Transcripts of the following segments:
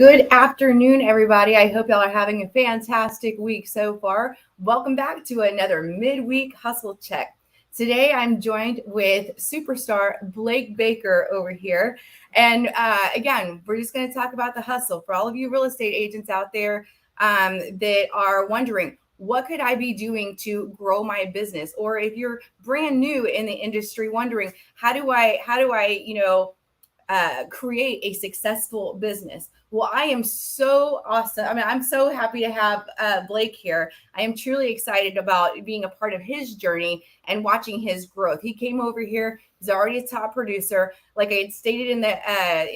Good afternoon, everybody. I hope y'all are having a fantastic week so far. Welcome back to another midweek hustle check. Today, I'm joined with superstar Blake Baker over here. And again, we're just going to talk about the hustle for all of you real estate agents out there that are wondering, what could I be doing to grow my business? Or if you're brand new in the industry, wondering, how do I create a successful business? Well, I am so awesome. I'm so happy to have Blake here. I am truly excited about being a part of his journey and watching his growth. He came over here. He's already a top producer. Like I had stated in the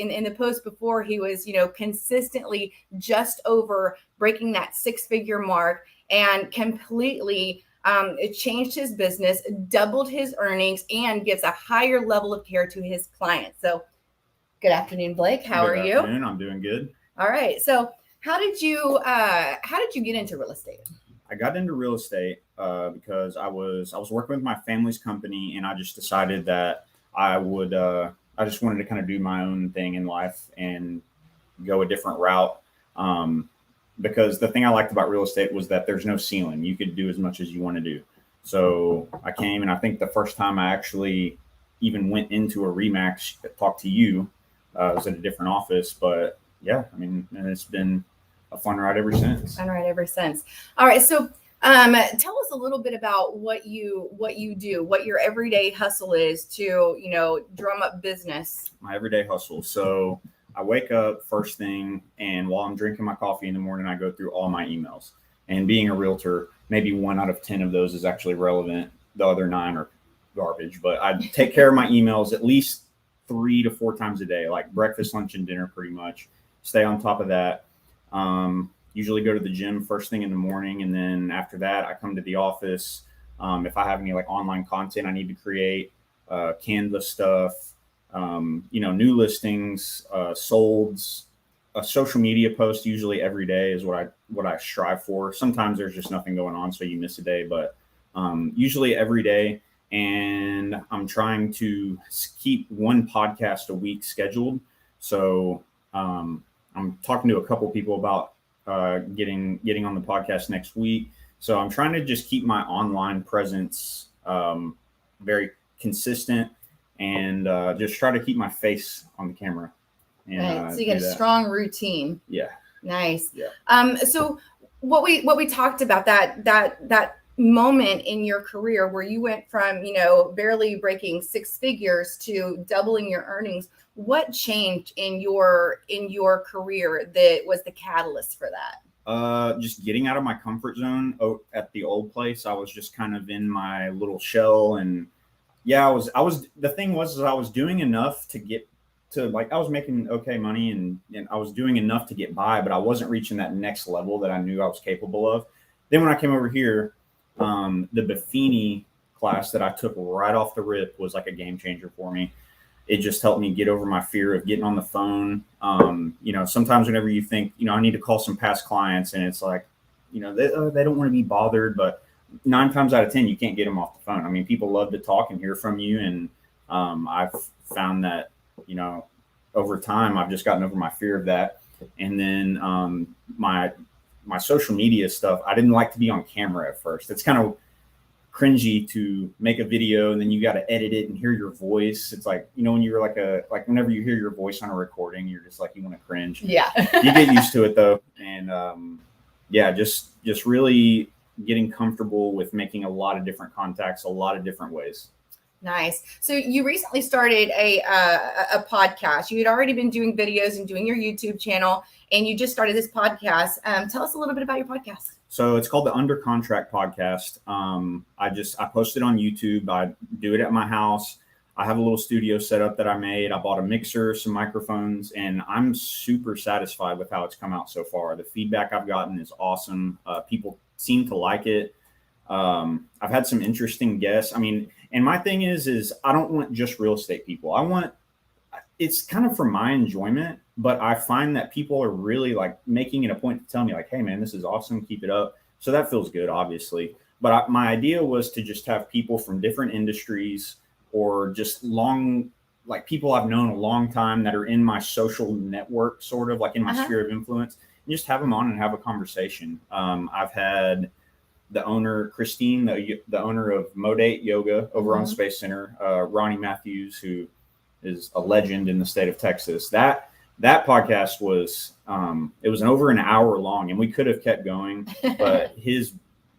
in the post before, he was consistently just over breaking that six-figure mark and completely it changed his business, doubled his earnings, and gives a higher level of care to his clients. So good afternoon, Blake. How are you? I'm doing good. All right. So how did you get into real estate? I got into real estate because I was working with my family's company, and I just decided that I just wanted to kind of do my own thing in life and go a different route. Because the thing I liked about real estate was that there's no ceiling. You could do as much as you want to do. So I came, and I think the first time I actually even went into a RE/MAX, talked to you, I was at a different office, but yeah, and it's been a fun ride ever since. All right. So tell us a little bit about what you do, what your everyday hustle is to, drum up business. My everyday hustle. So I wake up first thing, and while I'm drinking my coffee in the morning, I go through all my emails. And being a realtor, maybe 1 out of 10 of those is actually relevant. The other 9 are garbage, but I take care of my emails at least 3 to 4 times a day, like breakfast, lunch, and dinner, pretty much. Stay on top of that. Usually go to the gym first thing in the morning. And then after that, I come to the office. If I have any like online content I need to create, Canva stuff, new listings, solds, a social media post usually every day is what I strive for. Sometimes there's just nothing going on, so you miss a day, but usually every day. And I'm trying to keep 1 podcast a week scheduled. So I'm talking to a couple people about getting on the podcast next week. So I'm trying to just keep my online presence very consistent and just try to keep my face on the camera. And, right. So you get a strong routine. Yeah. Nice. Yeah. So what we talked about that moment in your career where you went from, barely breaking 6 figures to doubling your earnings, what changed in your career that was the catalyst for that? Just getting out of my comfort zone. At the old place, I was just kind of in my little shell, and yeah, I was the thing was I was doing enough to get to, like, I was making okay money and I was doing enough to get by, but I wasn't reaching that next level that I knew I was capable of. Then when I came over here, the Buffini class that I took right off the rip was like a game changer for me. It just helped me get over my fear of getting on the phone. Sometimes whenever you think, I need to call some past clients, and it's like, they don't want to be bothered, but 9 times out of 10, you can't get them off the phone. People love to talk and hear from you. And I've found that, over time, I've just gotten over my fear of that. And then my social media stuff, I didn't like to be on camera at first. It's kind of cringy to make a video and then you got to edit it and hear your voice. It's like, when you're like whenever you hear your voice on a recording, you're just like, you want to cringe. Yeah. You get used to it though. And just really getting comfortable with making a lot of different contacts, a lot of different ways. Nice. So you recently started a podcast. You had already been doing videos and doing your YouTube channel, and you just started this podcast. Tell us a little bit about your podcast. So it's called the Under Contract Podcast. I post it on YouTube. I do it at my house. I have a little studio set up that I made. I bought a mixer, some microphones, and I'm super satisfied with how it's come out so far. The feedback I've gotten is awesome. People seem to like it. I've had some interesting guests. And my thing is I don't want just real estate people. It's kind of for my enjoyment, but I find that people are really like making it a point to tell me like, hey man, this is awesome. Keep it up. So that feels good, obviously. But my idea was to just have people from different industries or just long like people I've known a long time that are in my social network, sort of like in my sphere of influence, and just have them on and have a conversation. I've had the owner, Christine, the owner of Modate Yoga over on Space Center, Ronnie Matthews, who is a legend in the state of Texas. That podcast was it was over an hour long, and we could have kept going, but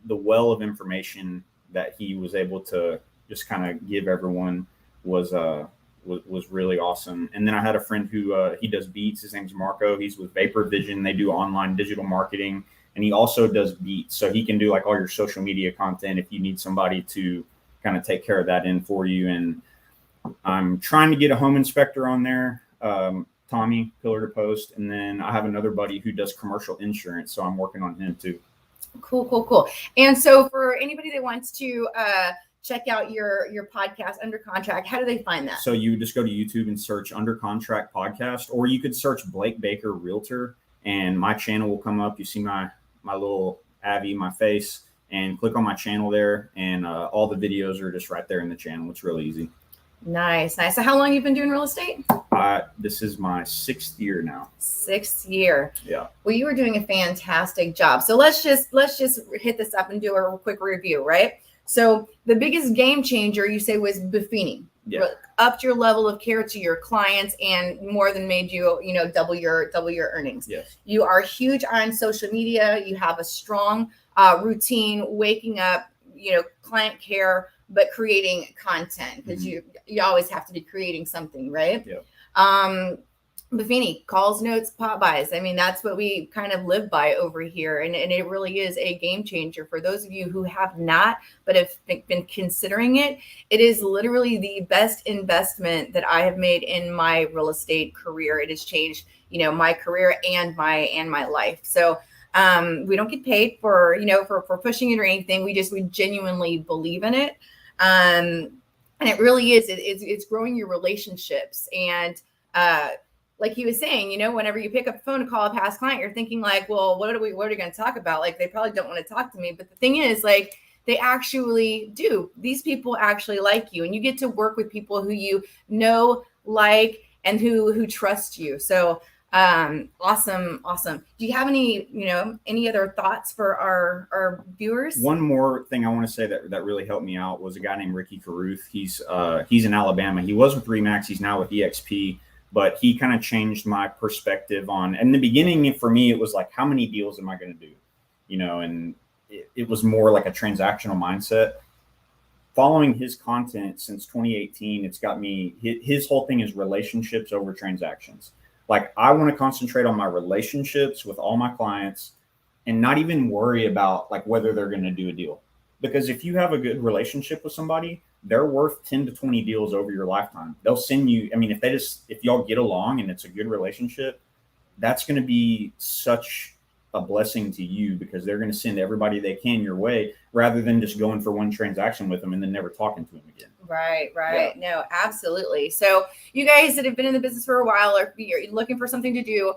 the well of information that he was able to just kind of give everyone was really awesome. And then I had a friend who he does beats. His name's Marco. He's with Vapor Vision. They do online digital marketing, and he also does beats. So he can do like all your social media content if you need somebody to kind of take care of that in for you. And I'm trying to get a home inspector on there, Tommy, pillar to post. And then I have another buddy who does commercial insurance, so I'm working on him too. Cool. And so for anybody that wants to check out your podcast, Under Contract, how do they find that? So you just go to YouTube and search Under Contract Podcast, or you could search Blake Baker Realtor, and my channel will come up. You see my little Abby, my face, and click on my channel there, and all the videos are just right there in the channel. It's really easy. Nice. So how long have you been doing real estate? This is my 6th year now. 6th year. Yeah. Well, you were doing a fantastic job. So let's just hit this up and do a quick review, right? So the biggest game changer you say was Buffini. Yeah. Upped your level of care to your clients and more than made you, double your earnings. Yes. You are huge on social media. You have a strong routine, waking up, client care, but creating content, because you always have to be creating something, right? Yeah. Buffini, calls, notes, pop buys. I mean, that's what we kind of live by over here. And it really is a game changer for those of you who have not, but have been considering it. It is literally the best investment that I have made in my real estate career. It has changed, my career and my life. So we don't get paid for pushing it or anything. We genuinely believe in it. And it really is, it's growing your relationships. And, like he was saying, whenever you pick up the phone to call a past client, you're thinking like, well, what are we going to talk about? Like, they probably don't want to talk to me. But the thing is, like, they actually do. These people actually like you, and you get to work with people who you know, like, and who trust you. So awesome. Do you have any other thoughts for our viewers? One more thing I want to say that really helped me out was a guy named Ricky Caruth. He's in Alabama. He was with Remax. He's now with EXP. But he kind of changed my perspective on, in the beginning for me, it was like, how many deals am I going to do? And it was more like a transactional mindset. Following his content since 2018, it's got me, his whole thing is relationships over transactions. Like, I want to concentrate on my relationships with all my clients and not even worry about like whether they're going to do a deal. Because if you have a good relationship with somebody, they're worth 10 to 20 deals over your lifetime. They'll send you, I mean, if y'all get along and it's a good relationship, that's going to be such a blessing to you, because they're going to send everybody they can your way, rather than just going for one transaction with them and then never talking to them again. Right. Yeah. No, absolutely. So you guys that have been in the business for a while, or you're looking for something to do,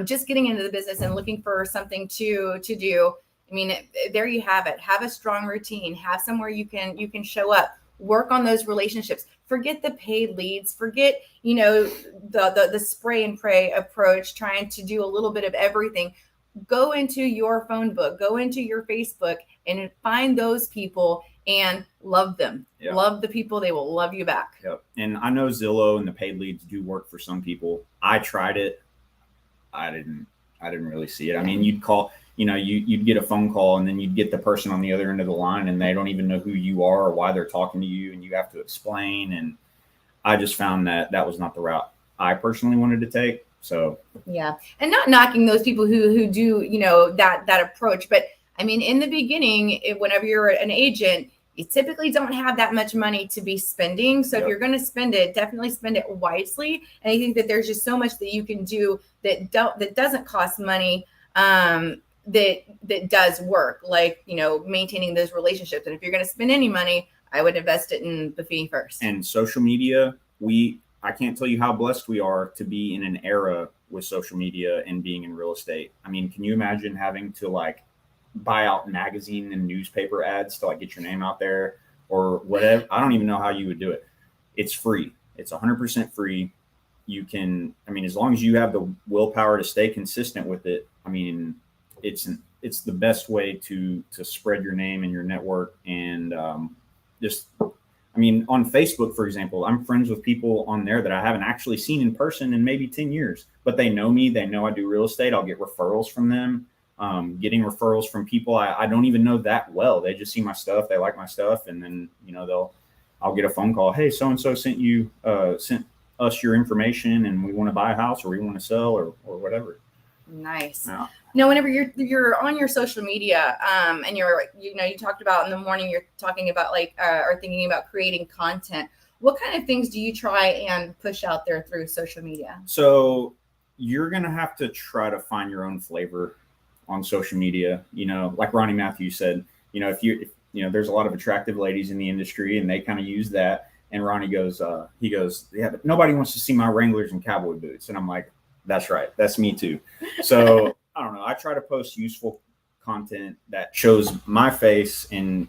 just getting into the business and looking for something to do. I mean, there you have it. Have a strong routine, have somewhere you can show up, work on those relationships, forget the paid leads, forget, the spray and pray approach, trying to do a little bit of everything. Go into your phone book, go into your Facebook, and find those people and love them. Yeah. Love the people. They will love you back. Yep. And I know Zillow and the paid leads do work for some people. I tried it. I didn't really see it. I mean, you'd call, you'd get a phone call, and then you'd get the person on the other end of the line, and they don't even know who you are or why they're talking to you, and you have to explain. And I just found that was not the route I personally wanted to take. So yeah, and not knocking those people who do that approach, but I mean, in the beginning, whenever you're an agent, you typically don't have that much money to be spending. So if you're going to spend it, definitely spend it wisely. And I think that there's just so much that you can do that doesn't cost money, that does work, like, maintaining those relationships. And if you're going to spend any money, I would invest it in Buffini first. And social media, I can't tell you how blessed we are to be in an era with social media and being in real estate. I mean, can you imagine having to like buy out magazine and newspaper ads to like get your name out there or whatever? I don't even know how you would do it. It's free. It's 100% free. You can, I mean, as long as you have the willpower to stay consistent with it, I mean, it's the best way to spread your name and your network. And just, I mean, on Facebook, for example, I'm friends with people on there that I haven't actually seen in person in maybe 10 years, but they know me. They know I do real estate. I'll get referrals from them. Getting referrals from people I don't even know that well. They just see my stuff. They like my stuff. And then, you know, I'll get a phone call. Hey, so-and-so sent us your information and we want to buy a house or we want to sell or whatever. Nice. Yeah. Now, whenever you're on your social media, and you talked about in the morning, you're talking about or thinking about creating content. What kind of things do you try and push out there through social media? So you're going to have to try to find your own flavor on social media. You know, like Ronnie Matthews said, you know, if there's a lot of attractive ladies in the industry and they kind of use that. And Ronnie goes, yeah, but nobody wants to see my Wranglers and cowboy boots. And I'm like, that's right. That's me too. So I don't know. I try to post useful content that shows my face and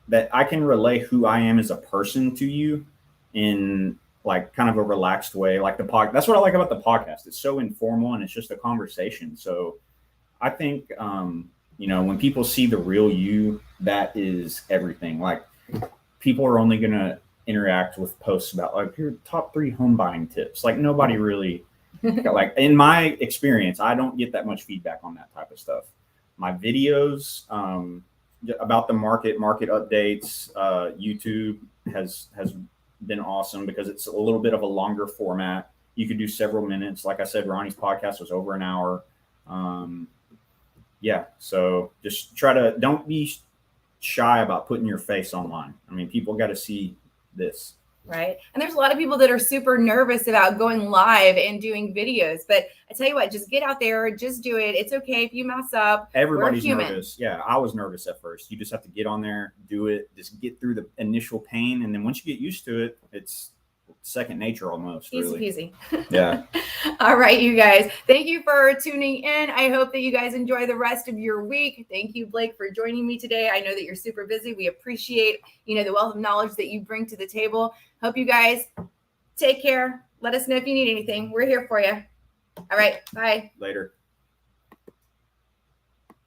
that I can relay who I am as a person to you in like kind of a relaxed way. Like that's what I like about the podcast. It's so informal and it's just a conversation. So I think, when people see the real you, that is everything. Like people are only going to interact with posts about like your top 3 home buying tips. Like nobody really like in my experience, I don't get that much feedback on that type of stuff. My videos about the market updates, YouTube has been awesome because it's a little bit of a longer format. You could do several minutes. Like I said, Ronnie's podcast was over an hour. So just don't be shy about putting your face online. I mean, people got to see this. Right. And there's a lot of people that are super nervous about going live and doing videos. But I tell you what, just get out there, just do it. It's okay if you mess up. Everybody's nervous. Yeah, I was nervous at first. You just have to get on there, do it, just get through the initial pain. And then once you get used to it, it's second nature almost. Easy really. peasy. Yeah. All right, you guys. Thank you for tuning in. I hope that you guys enjoy the rest of your week. Thank you, Blake, for joining me today. I know that you're super busy. We appreciate, the wealth of knowledge that you bring to the table. Hope you guys take care. Let us know if you need anything. We're here for you. All right. Bye. Later.